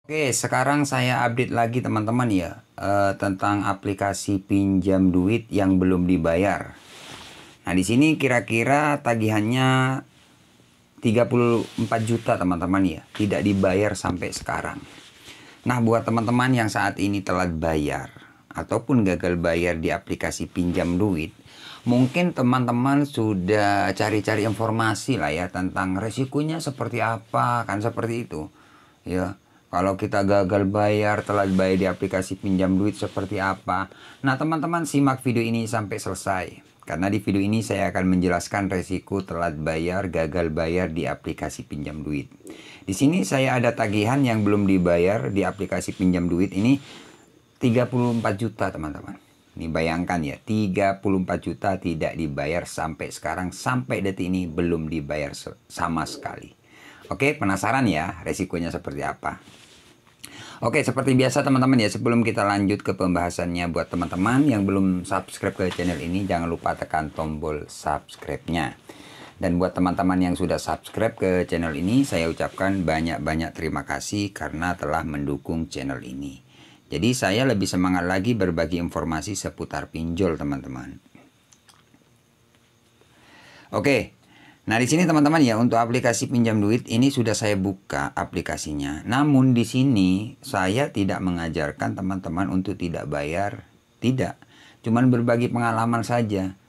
Oke, sekarang saya update lagi teman-teman ya, tentang aplikasi pinjam duit yang belum dibayar. Nah, di sini kira-kira tagihannya 34 juta teman-teman ya, tidak dibayar sampai sekarang. Nah, buat teman-teman yang saat ini telat bayar ataupun gagal bayar di aplikasi pinjam duit, mungkin teman-teman sudah cari-cari informasi lah ya tentang resikonya seperti apa, kan seperti itu. Ya, kalau kita gagal bayar, telat bayar di aplikasi pinjam duit seperti apa. Nah, teman-teman simak video ini sampai selesai. Karena di video ini saya akan menjelaskan resiko telat bayar, gagal bayar di aplikasi pinjam duit. Di sini saya ada tagihan yang belum dibayar di aplikasi pinjam duit ini 34 juta teman-teman. Ini bayangkan ya, 34 juta tidak dibayar sampai sekarang, sampai detik ini belum dibayar sama sekali. Oke, penasaran ya resikonya seperti apa? Oke, seperti biasa teman-teman ya, sebelum kita lanjut ke pembahasannya, buat teman-teman yang belum subscribe ke channel ini, jangan lupa tekan tombol subscribe-nya. Dan buat teman-teman yang sudah subscribe ke channel ini, saya ucapkan banyak-banyak terima kasih karena telah mendukung channel ini. Jadi saya lebih semangat lagi berbagi informasi seputar pinjol teman-teman. Oke. Nah, di sini teman-teman ya, untuk aplikasi pinjam duit ini sudah saya buka aplikasinya. Namun di sini saya tidak mengajarkan teman-teman untuk tidak bayar, tidak. Cuman berbagi pengalaman saja.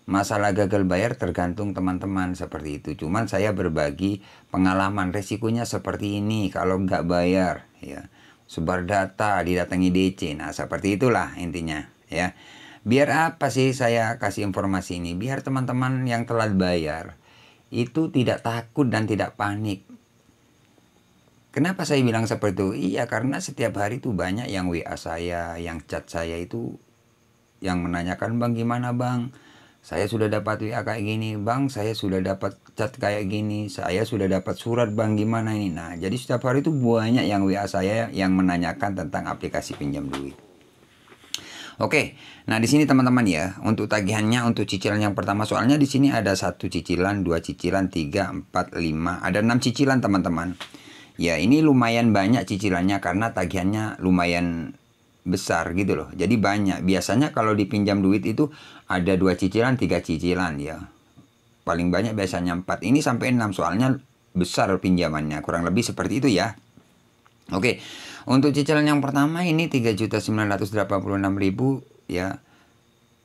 Masalah gagal bayar tergantung teman-teman seperti itu. Cuman saya berbagi pengalaman, resikonya seperti ini kalau nggak bayar ya. Sebar data, didatangi DC. Nah, seperti itulah intinya ya. Biar apa sih saya kasih informasi ini? Biar teman-teman yang telat bayar itu tidak takut dan tidak panik. Kenapa saya bilang seperti itu? Iya, karena setiap hari itu banyak yang WA saya, yang chat saya itu, yang menanyakan, "Bang, gimana bang? Saya sudah dapat WA kayak gini, bang. Saya sudah dapat chat kayak gini. Saya sudah dapat surat, bang. Gimana ini?" Nah, jadi setiap hari itu banyak yang WA saya yang menanyakan tentang aplikasi pinjam duit. Oke, nah di sini teman-teman ya, untuk tagihannya, untuk cicilan yang pertama, soalnya di sini ada 1 cicilan, 2 cicilan, 3, 4, 5, ada 6 cicilan teman-teman. Ya, ini lumayan banyak cicilannya karena tagihannya lumayan besar gitu loh. Jadi banyak. Biasanya kalau dipinjam duit itu ada 2 cicilan, 3 cicilan ya. Paling banyak biasanya 4. Ini sampai 6 soalnya besar pinjamannya, kurang lebih seperti itu ya. Oke, untuk cicilan yang pertama ini 3.986.000 ya.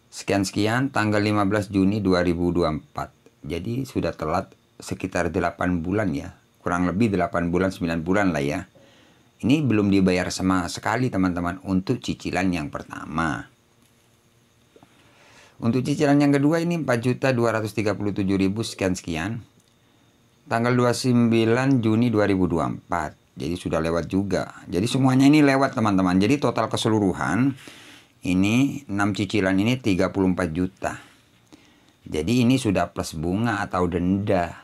Sekian-sekian tanggal 15 Juni 2024. Jadi sudah telat sekitar 8 bulan ya. Kurang lebih 8 bulan, 9 bulan lah ya. Ini belum dibayar sama sekali teman-teman untuk cicilan yang pertama. Untuk cicilan yang kedua ini 4.237.000 sekian-sekian. Tanggal 29 Juni 2024. Jadi sudah lewat juga. Jadi semuanya ini lewat teman-teman. Jadi total keseluruhan ini 6 cicilan ini 34 juta. Jadi ini sudah plus bunga atau denda.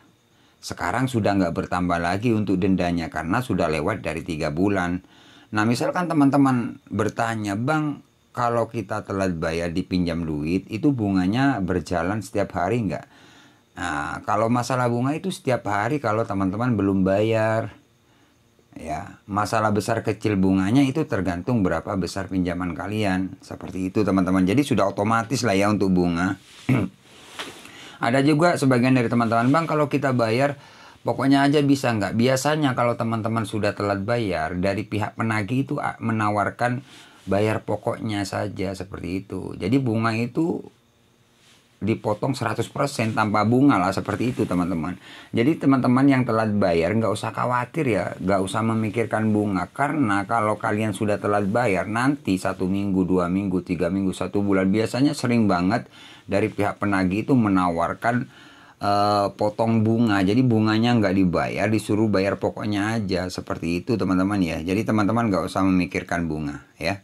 Sekarang sudah nggak bertambah lagi untuk dendanya karena sudah lewat dari 3 bulan. Nah, misalkan teman-teman bertanya, "Bang, kalau kita telat bayar di pinjam duit itu bunganya berjalan setiap hari nggak?" Nah, kalau masalah bunga itu setiap hari kalau teman-teman belum bayar. Ya, masalah besar kecil bunganya itu tergantung berapa besar pinjaman kalian. Seperti itu teman-teman. Jadi sudah otomatis lah ya untuk bunga. Ada juga sebagian dari teman-teman, "Bang, kalau kita bayar pokoknya aja bisa nggak?" Biasanya kalau teman-teman sudah telat bayar, dari pihak penagih itu menawarkan bayar pokoknya saja seperti itu. Jadi bunga itu dipotong 100% tanpa bunga lah, seperti itu teman-teman. Jadi teman-teman yang telat bayar nggak usah khawatir ya, nggak usah memikirkan bunga, karena kalau kalian sudah telat bayar nanti 1 minggu, 2 minggu, 3 minggu, 1 bulan biasanya sering banget dari pihak penagih itu menawarkan potong bunga. Jadi bunganya nggak dibayar, disuruh bayar pokoknya aja, seperti itu teman-teman ya. Jadi teman-teman nggak usah memikirkan bunga ya.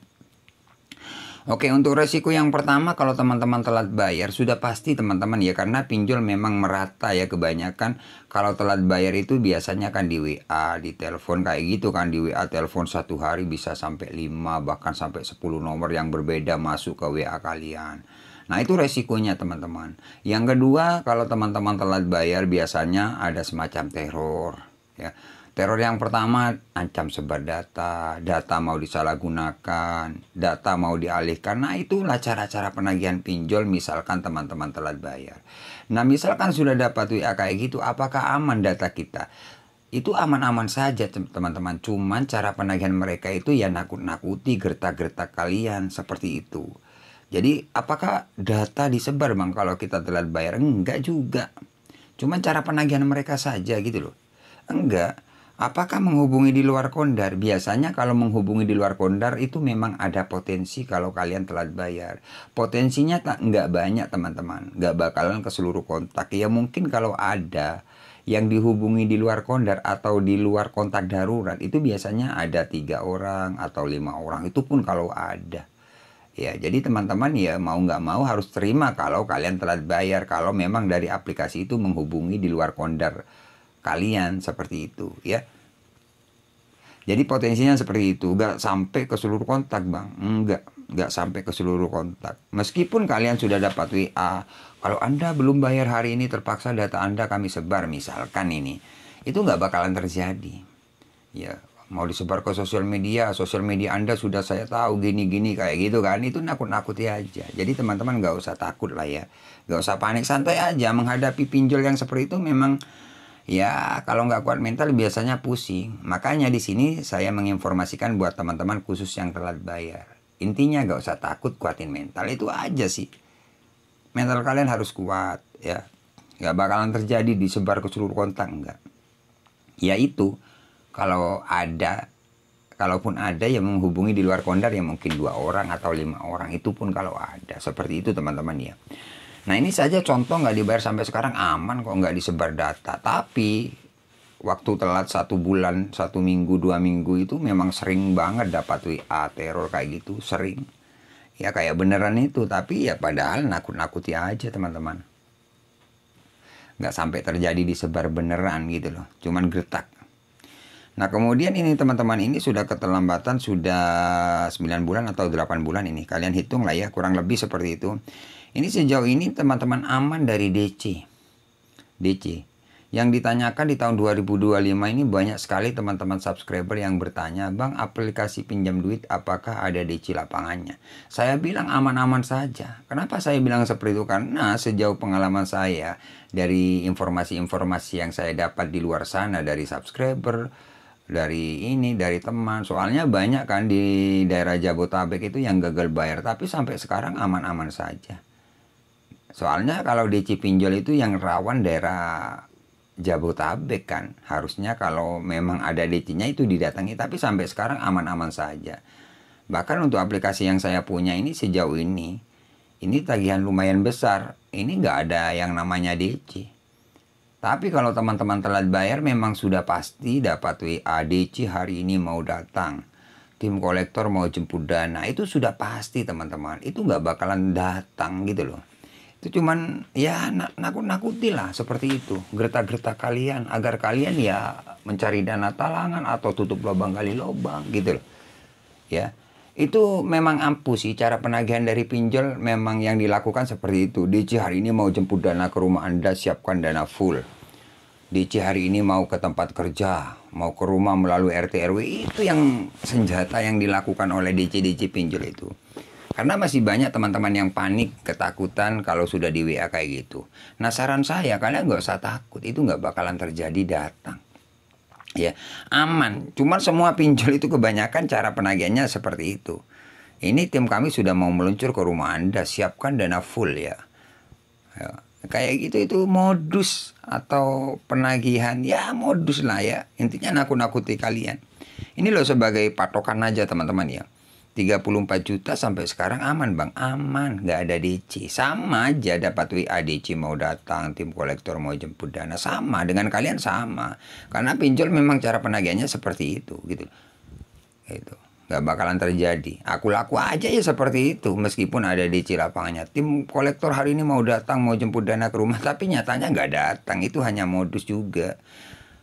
Oke, untuk resiko yang pertama kalau teman-teman telat bayar sudah pasti teman-teman ya, karena pinjol memang merata ya kebanyakan. Kalau telat bayar itu biasanya kan di WA, di telepon kayak gitu kan, di WA telepon satu hari bisa sampai 5 bahkan sampai 10 nomor yang berbeda masuk ke WA kalian. Nah, itu resikonya teman-teman. Yang kedua, kalau teman-teman telat bayar biasanya ada semacam teror ya. Teror yang pertama, ancam sebar data, data mau disalahgunakan, data mau dialihkan. Nah, itulah cara-cara penagihan pinjol misalkan teman-teman telat bayar. Nah, misalkan sudah dapat WA kayak gitu, apakah aman data kita? Itu aman-aman saja teman-teman. Cuman cara penagihan mereka itu ya nakut-nakuti, gertak-gertak kalian seperti itu. Jadi apakah data disebar bang kalau kita telat bayar? Enggak juga. Cuman cara penagihan mereka saja gitu loh. Enggak. Apakah menghubungi di luar kondar? Biasanya kalau menghubungi di luar kondar itu memang ada potensi kalau kalian telat bayar. Potensinya nggak banyak teman-teman. Nggak bakalan ke seluruh kontak. Ya mungkin kalau ada yang dihubungi di luar kondar atau di luar kontak darurat itu biasanya ada 3 orang atau 5 orang. Itu pun kalau ada. Ya, jadi teman-teman ya mau nggak mau harus terima kalau kalian telat bayar. Kalau memang dari aplikasi itu menghubungi di luar kondar kalian seperti itu ya. Jadi potensinya seperti itu, nggak sampai ke seluruh kontak bang, nggak sampai ke seluruh kontak. Meskipun kalian sudah dapat WA, kalau anda belum bayar hari ini terpaksa data anda kami sebar misalkan ini, itu nggak bakalan terjadi. Ya mau disebar ke sosial media anda sudah saya tahu gini-gini kayak gitu kan, itu nakut-nakuti aja. Jadi teman-teman nggak usah takut lah ya, nggak usah panik, santai aja menghadapi pinjol yang seperti itu. Memang ya kalau nggak kuat mental biasanya pusing. Makanya di sini saya menginformasikan buat teman-teman khusus yang telat bayar. Intinya nggak usah takut, kuatin mental, itu aja sih. Mental kalian harus kuat ya. Nggak bakalan terjadi disebar ke seluruh kontak, enggak. Ya itu kalau ada, kalaupun ada yang menghubungi di luar kondar ya mungkin 2 orang atau 5 orang, itu pun kalau ada. Seperti itu teman-teman ya. Nah ini saja contoh, nggak dibayar sampai sekarang aman kok, nggak disebar data. Tapi waktu telat 1 bulan, 1 minggu, 2 minggu itu memang sering banget dapat WA teror kayak gitu, sering. Ya kayak beneran itu, tapi ya padahal nakut-nakuti aja teman-teman. Nggak sampai terjadi disebar beneran gitu loh, cuman gertak. Nah kemudian ini teman-teman, ini sudah keterlambatan sudah 9 bulan atau 8 bulan ini. Kalian hitung lah ya, kurang lebih seperti itu. Ini sejauh ini teman-teman aman dari DC. Yang ditanyakan di tahun 2025 ini banyak sekali teman-teman subscriber yang bertanya, bang aplikasi pinjam duit apakah ada DC lapangannya? Saya bilang aman-aman saja. Kenapa saya bilang seperti itu? Karena sejauh pengalaman saya dari informasi-informasi yang saya dapat di luar sana dari subscriber, dari teman, soalnya banyak kan di daerah Jabotabek itu yang gagal bayar, tapi sampai sekarang aman-aman saja. Soalnya kalau DC pinjol itu yang rawan daerah Jabotabek kan, harusnya kalau memang ada DC-nya itu didatangi, tapi sampai sekarang aman-aman saja. Bahkan untuk aplikasi yang saya punya ini sejauh ini tagihan lumayan besar, ini nggak ada yang namanya DC. Tapi kalau teman-teman telat bayar memang sudah pasti dapat WA DC hari ini mau datang, tim kolektor mau jemput dana, itu sudah pasti teman-teman, itu nggak bakalan datang gitu loh. Itu cuman ya nakut-nakuti lah seperti itu, gertak-gertak kalian agar kalian ya mencari dana talangan atau tutup lubang gali lubang gitu loh ya. Itu memang ampuh sih cara penagihan dari pinjol, memang yang dilakukan seperti itu. DC hari ini mau jemput dana ke rumah anda, siapkan dana full. DC hari ini mau ke tempat kerja, mau ke rumah melalui RT RW, itu yang senjata yang dilakukan oleh DC pinjol itu. Karena masih banyak teman-teman yang panik, ketakutan kalau sudah di WA kayak gitu. Nah saran saya, kalian nggak usah takut, itu nggak bakalan terjadi datang. Ya aman, cuman semua pinjol itu kebanyakan cara penagihannya seperti itu. Ini tim kami sudah mau meluncur ke rumah anda, siapkan dana full ya. Kayak gitu, itu modus atau penagihan, ya modus lah ya. Intinya nakut-nakuti kalian. Ini loh sebagai patokan aja teman-teman ya. 34 juta sampai sekarang aman bang, aman, nggak ada DC. Sama aja dapat WA DC mau datang, tim kolektor mau jemput dana, sama dengan kalian sama. Karena pinjol memang cara penagihannya seperti itu gitu. Itu nggak bakalan terjadi. Aku laku aja ya seperti itu, meskipun ada DC lapangannya. Tim kolektor hari ini mau datang, mau jemput dana ke rumah, tapi nyatanya nggak datang. Itu hanya modus juga.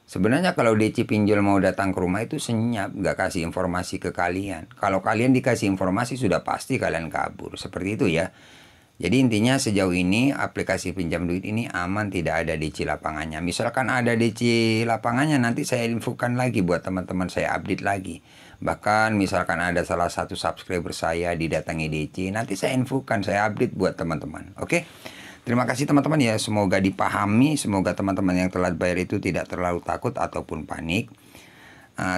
Sebenarnya kalau DC pinjol mau datang ke rumah itu senyap, nggak kasih informasi ke kalian. Kalau kalian dikasih informasi sudah pasti kalian kabur, seperti itu ya. Jadi intinya sejauh ini aplikasi pinjam duit ini aman, tidak ada DC lapangannya. Misalkan ada DC lapangannya, nanti saya infokan lagi buat teman-teman, saya update lagi. Bahkan misalkan ada salah satu subscriber saya didatangi DC, nanti saya infokan, saya update buat teman-teman. Oke? Terima kasih teman-teman ya, semoga dipahami, semoga teman-teman yang telat bayar itu tidak terlalu takut ataupun panik.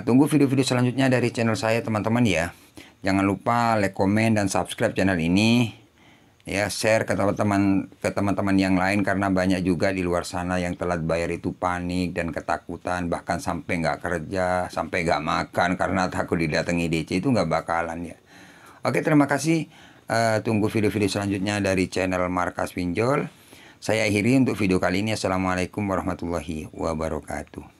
Tunggu video-video selanjutnya dari channel saya teman-teman ya. Jangan lupa like, komen, dan subscribe channel ini. Ya, share ke teman-teman yang lain, karena banyak juga di luar sana yang telat bayar itu panik dan ketakutan, bahkan sampai nggak kerja, sampai nggak makan karena takut didatangi DC. Itu nggak bakalan ya. Oke, terima kasih. Tunggu video-video selanjutnya dari channel Markas Pinjol. Saya akhiri untuk video kali ini. Assalamualaikum warahmatullahi wabarakatuh.